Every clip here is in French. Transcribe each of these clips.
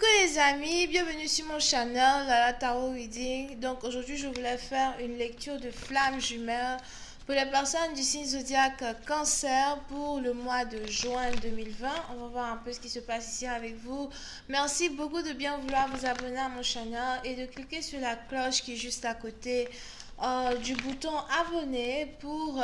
Coucou les amis, bienvenue sur mon channel Lala Tarot Reading. Donc aujourd'hui je voulais faire une lecture de flammes jumelles pour les personnes du signe zodiaque Cancer pour le mois de juin 2020. On va voir un peu ce qui se passe ici avec vous. Merci beaucoup de bien vouloir vous abonner à mon channel et de cliquer sur la cloche qui est juste à côté du bouton abonner pour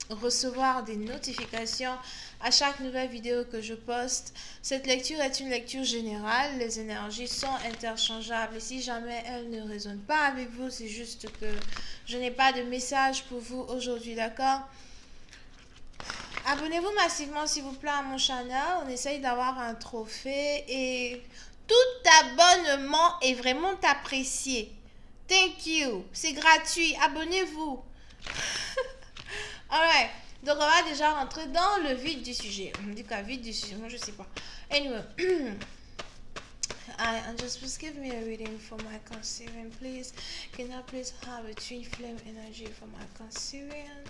recevoir des notifications à chaque nouvelle vidéo que je poste. Cette lecture est une lecture générale, les énergies sont interchangeables et si jamais elles ne résonnent pas avec vous, c'est juste que je n'ai pas de message pour vous aujourd'hui, d'accord? Abonnez-vous massivement s'il vous plaît à mon channel, on essaye d'avoir un trophée et tout abonnement est vraiment apprécié. Thank you, c'est gratuit, abonnez-vous. Alright, donc on va déjà rentrer dans le vif du sujet. On me dit qu'à vif du sujet, moi je sais pas. Anyway, just give me a reading for my Cancerian, please. Can I please have a twin flame energy for my Cancerian?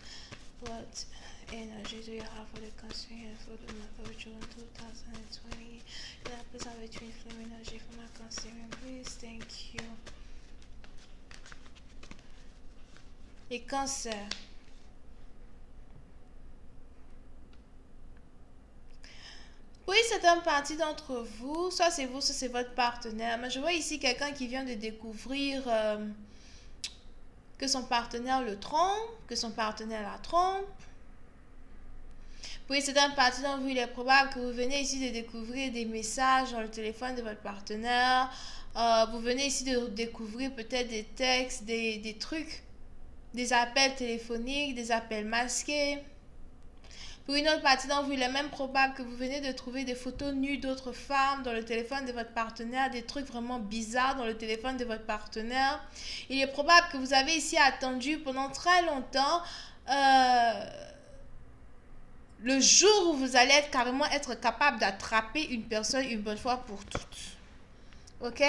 What energy do you have for the Cancerian for the month of June 2020? Can I please have a twin flame energy for my Cancerian, please? Thank you. Et Cancer. Oui, c'est une partie d'entre vous, soit c'est vous, soit c'est votre partenaire. Mais je vois ici quelqu'un qui vient de découvrir que son partenaire le trompe, que son partenaire la trompe. Oui, c'est une partie d'entre vous, il est probable que vous venez ici de découvrir des messages dans le téléphone de votre partenaire. Vous venez ici de découvrir peut-être des textes, des trucs, des appels téléphoniques, des appels masqués. Pour une autre partie d'entre vous, il est même probable que vous venez de trouver des photos nues d'autres femmes dans le téléphone de votre partenaire, des trucs vraiment bizarres dans le téléphone de votre partenaire. Il est probable que vous avez ici attendu pendant très longtemps le jour où vous allez carrément être capable d'attraper une personne une bonne fois pour toutes. Ok?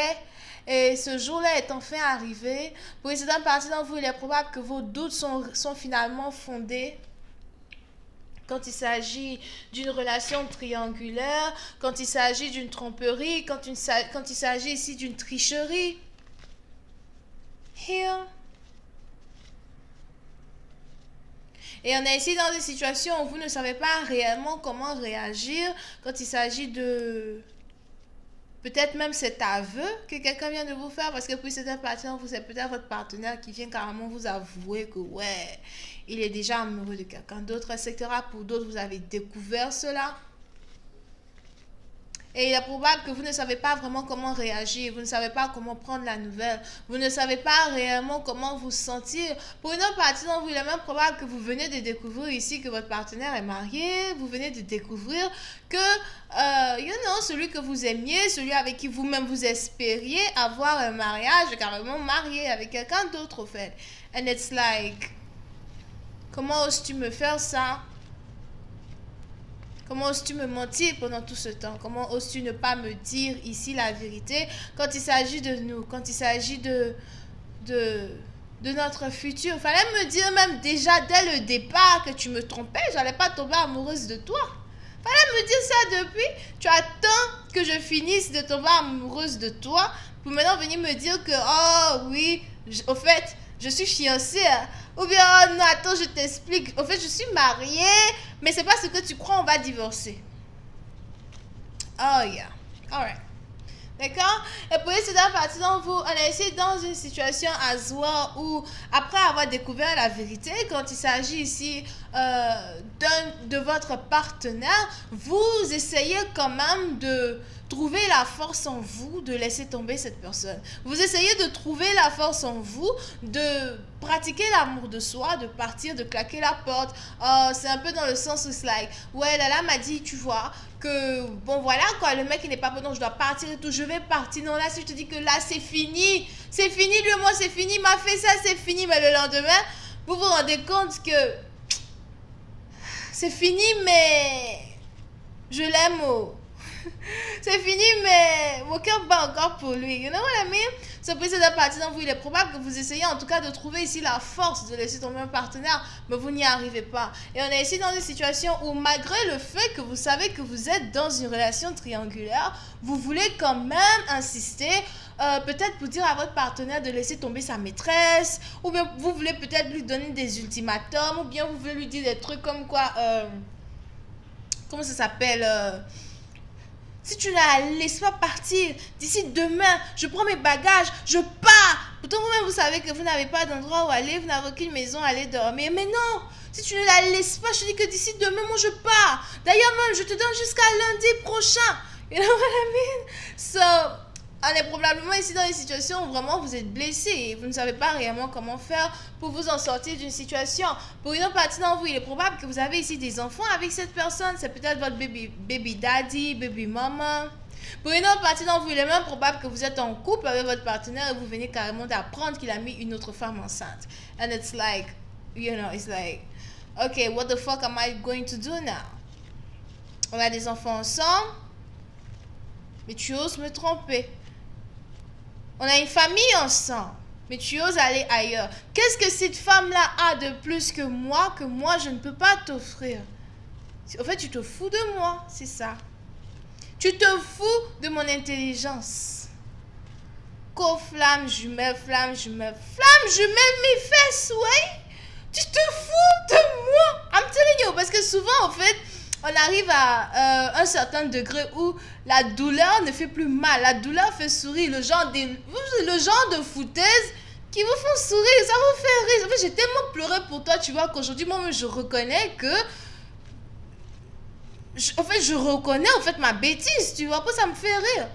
Et ce jour-là est enfin arrivé. Pour une certaine partie d'entre vous, il est probable que vos doutes sont finalement fondés. Quand il s'agit d'une relation triangulaire, quand il s'agit d'une tromperie, quand il s'agit ici d'une tricherie. Here. Et on est ici dans des situations où vous ne savez pas réellement comment réagir quand il s'agit de... Peut-être même cet aveu que quelqu'un vient de vous faire, parce que pour certains partenaires, c'est peut-être votre partenaire qui vient carrément vous avouer que ouais, il est déjà amoureux de quelqu'un d'autre, etc. Pour d'autres, vous avez découvert cela. Et il est probable que vous ne savez pas vraiment comment réagir, vous ne savez pas comment prendre la nouvelle, vous ne savez pas réellement comment vous sentir. Pour une autre partie d'entre vous, il est même probable que vous venez de découvrir ici que votre partenaire est marié, vous venez de découvrir que, celui que vous aimiez, celui avec qui vous-même vous espériez avoir un mariage, carrément marié avec quelqu'un d'autre au fait. And it's like, comment oses-tu me faire ça? Comment oses-tu me mentir pendant tout ce temps? Comment oses-tu ne pas me dire ici la vérité quand il s'agit de nous, quand il s'agit de notre futur? Il fallait me dire même déjà dès le départ que tu me trompais, j'allais pas tomber amoureuse de toi. Il fallait me dire ça depuis. Tu attends que je finisse de tomber amoureuse de toi pour maintenant venir me dire que, oh oui, au fait, je suis fiancée. Ou bien, oh non, attends, je t'explique. Au fait, je suis mariée, mais c'est pas ce que tu crois, on va divorcer. Oh yeah. Alright. D'accord? Et pour essayer d'en partir dans vous, on est ici dans une situation à soi où, après avoir découvert la vérité, quand il s'agit ici de votre partenaire, vous essayez quand même de trouver la force en vous de laisser tomber cette personne. Vous essayez de trouver la force en vous de pratiquer l'amour de soi, de partir, de claquer la porte. C'est un peu dans le sens où c'est like, ouais, Lala m'a dit, tu vois, que bon voilà quoi, le mec il n'est pas bon, donc je dois partir et tout, je vais partir. Non, là si je te dis que là c'est fini, lui moi c'est fini, il m'a fait ça, c'est fini, mais le lendemain, vous vous rendez compte que c'est fini, mais je l'aime. Oh. C'est c'est fini, mais vos cœurs battent encore pour lui. You know what I mean? Ce précédent parti dans vous, il est probable que vous essayez en tout cas de trouver ici la force de laisser tomber un partenaire, mais vous n'y arrivez pas. Et on est ici dans une situation où malgré le fait que vous savez que vous êtes dans une relation triangulaire, vous voulez quand même insister, peut-être pour dire à votre partenaire de laisser tomber sa maîtresse, ou bien vous voulez peut-être lui donner des ultimatums, ou bien vous voulez lui dire des trucs comme quoi, comment ça s'appelle, si tu ne la laisses pas partir, d'ici demain, je prends mes bagages, je pars. Pourtant, vous-même, vous savez que vous n'avez pas d'endroit où aller, vous n'avez aucune maison à aller dormir. Mais non, si tu ne la laisses pas, je te dis que d'ici demain, moi, je pars. D'ailleurs, même, je te donne jusqu'à lundi prochain. You know what I mean? So, on est probablement ici dans une situation où vraiment vous êtes blessé et vous ne savez pas réellement comment faire pour vous en sortir d'une situation. Pour une autre partie d'entre vous, il est probable que vous avez ici des enfants avec cette personne. C'est peut-être votre baby daddy, baby mama. Pour une autre partie d'entre vous, il est même probable que vous êtes en couple avec votre partenaire et vous venez carrément d'apprendre qu'il a mis une autre femme enceinte. And it's like, you know, it's like, okay, what the fuck am I going to do now? On a des enfants ensemble, mais tu oses me tromper. On a une famille ensemble, mais tu oses aller ailleurs. Qu'est-ce que cette femme-là a de plus que moi je ne peux pas t'offrir? En fait, tu te fous de moi, c'est ça. Tu te fous de mon intelligence. Flamme jumelle, flamme jumelle, flamme jumelle, mes fesses, ouais. Tu te fous de moi. I'm telling you, parce que souvent, en fait, on arrive à un certain degré où la douleur ne fait plus mal. La douleur fait sourire. Le genre de foutaises qui vous font sourire, ça vous fait rire. En fait, j'ai tellement pleuré pour toi, tu vois, qu'aujourd'hui, moi, je reconnais que... je reconnais, en fait, ma bêtise, tu vois. Après, ça me fait rire.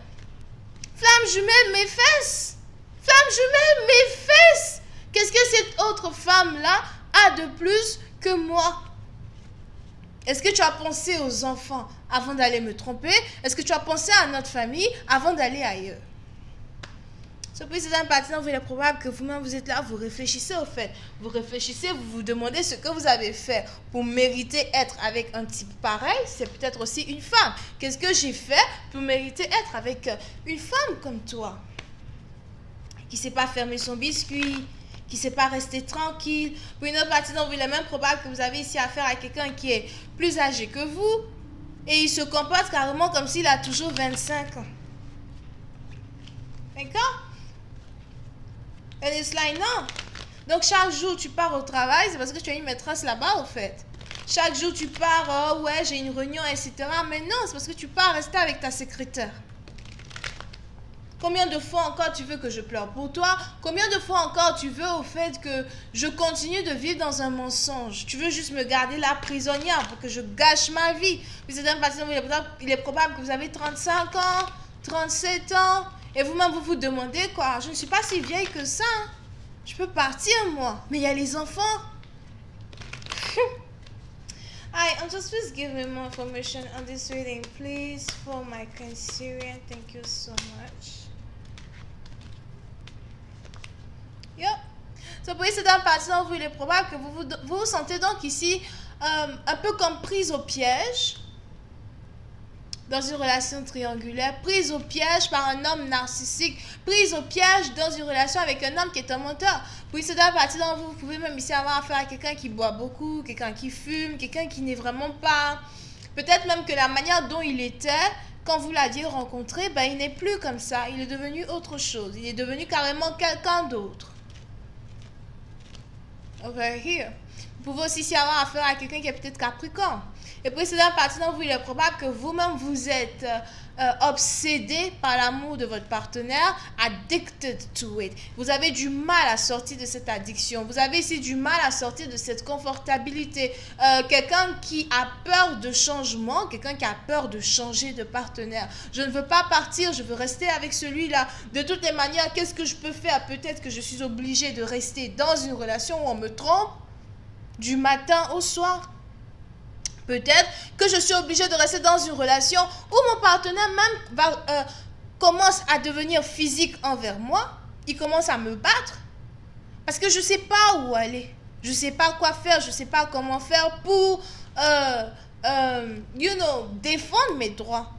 Flamme jumelle, mes fesses. Flamme jumelle, mes fesses. Qu'est-ce que cette autre femme-là a de plus que moi? Est-ce que tu as pensé aux enfants avant d'aller me tromper? Est-ce que tu as pensé à notre famille avant d'aller ailleurs? Ce précédent partenaire, il est probable que vous-même, vous êtes là, vous réfléchissez au fait. Vous réfléchissez, vous vous demandez ce que vous avez fait pour mériter être avec un type pareil. C'est peut-être aussi une femme. Qu'est-ce que j'ai fait pour mériter être avec une femme comme toi? Qui ne sait pas fermer son biscuit, qui ne sait pas rester tranquille. Pour une autre partie d'entre vous, il est même probable que vous avez ici affaire à quelqu'un qui est plus âgé que vous et il se comporte carrément comme s'il a toujours 25 ans. D'accord? Et it's like, non. Donc, chaque jour, tu pars au travail, c'est parce que tu as une maîtresse là-bas, au fait. Chaque jour, tu pars, oh ouais, j'ai une réunion, etc. Mais non, c'est parce que tu pars rester avec ta secrétaire. Combien de fois encore tu veux que je pleure pour toi? Combien de fois encore tu veux au fait que je continue de vivre dans un mensonge? Tu veux juste me garder là prisonnière pour que je gâche ma vie? Il est probable que vous avez 35 ans, 37 ans, et vous-même vous vous demandez quoi? Je ne suis pas si vieille que ça. Hein. Je peux partir moi, mais il y a les enfants. Hi, just please give me more information on this reading, please, for my Cancerian. Thank you so much. Yo. So, pour essayer d'un patient, il est probable que vous vous sentez donc ici un peu comme prise au piège dans une relation triangulaire, prise au piège par un homme narcissique, prise au piège dans une relation avec un homme qui est un menteur. Pour essayer d'un partie d'entre vous, vous pouvez même ici avoir affaire à quelqu'un qui boit beaucoup, quelqu'un qui fume, quelqu'un qui n'est vraiment pas... Peut-être même que la manière dont il était... Quand vous l'aviez rencontré, ben, il n'est plus comme ça. Il est devenu autre chose. Il est devenu carrément quelqu'un d'autre. Over here. Vous pouvez aussi avoir affaire à quelqu'un qui est peut-être Capricorne. Et puis, c'est dans partie d'entre vous, il est probable que vous-même, vous êtes obsédé par l'amour de votre partenaire, addicted to it. Vous avez du mal à sortir de cette addiction. Vous avez ici du mal à sortir de cette confortabilité. Quelqu'un qui a peur de changement, quelqu'un qui a peur de changer de partenaire. Je ne veux pas partir, je veux rester avec celui-là. De toutes les manières, qu'est-ce que je peux faire? Peut-être que je suis obligée de rester dans une relation où on me trompe du matin au soir. Peut-être que je suis obligée de rester dans une relation où mon partenaire même commence à devenir physique envers moi. Il commence à me battre. Parce que je ne sais pas où aller. Je ne sais pas quoi faire. Je ne sais pas comment faire pour, défendre mes droits.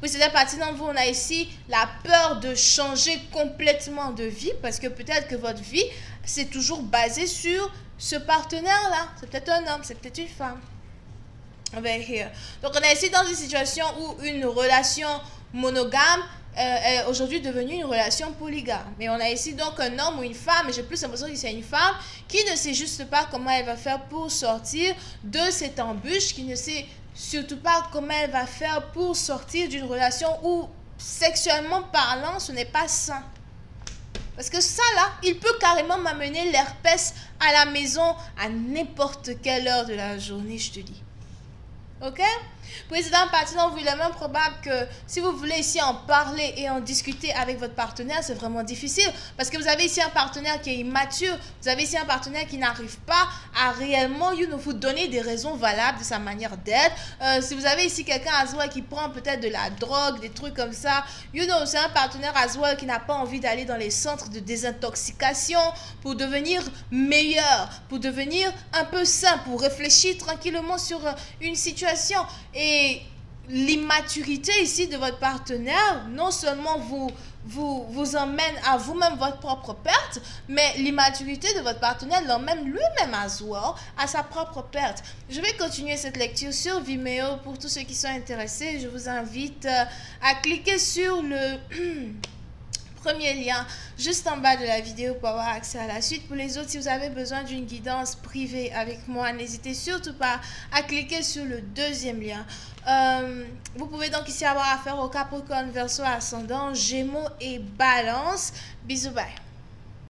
Pour certaines parties d'entre vous, on a ici la peur de changer complètement de vie parce que peut-être que votre vie, c'est toujours basé sur ce partenaire-là. C'est peut-être un homme, c'est peut-être une femme. Donc, on est ici dans une situation où une relation monogame est aujourd'hui devenue une relation polygame. Mais on a ici donc un homme ou une femme, et j'ai plus l'impression que c'est une femme, qui ne sait juste pas comment elle va faire pour sortir de cette embûche, qui ne sait surtout pas comment elle va faire pour sortir d'une relation où, sexuellement parlant, ce n'est pas sain. Parce que ça là, il peut carrément m'amener l'herpès à la maison à n'importe quelle heure de la journée, je te dis. Ok? Président partenaire, il est même probable que si vous voulez ici en parler et en discuter avec votre partenaire, c'est vraiment difficile parce que vous avez ici un partenaire qui est immature, vous avez ici un partenaire qui n'arrive pas à réellement vous donner des raisons valables de sa manière d'être. Si vous avez ici quelqu'un à Zoa qui prend peut-être de la drogue, des trucs comme ça, c'est un partenaire à Zoa qui n'a pas envie d'aller dans les centres de désintoxication pour devenir meilleur, pour devenir un peu sain, pour réfléchir tranquillement sur une situation. Et l'immaturité ici de votre partenaire, non seulement vous emmène à vous-même votre propre perte, mais l'immaturité de votre partenaire l'emmène lui-même à soi, à sa propre perte. Je vais continuer cette lecture sur Vimeo pour tous ceux qui sont intéressés. Je vous invite à cliquer sur le premier lien juste en bas de la vidéo pour avoir accès à la suite. Pour les autres, si vous avez besoin d'une guidance privée avec moi, n'hésitez surtout pas à cliquer sur le deuxième lien. Vous pouvez donc ici avoir affaire au Capricorne, Verseau, Ascendant, Gémeaux et Balance. Bisous, bye.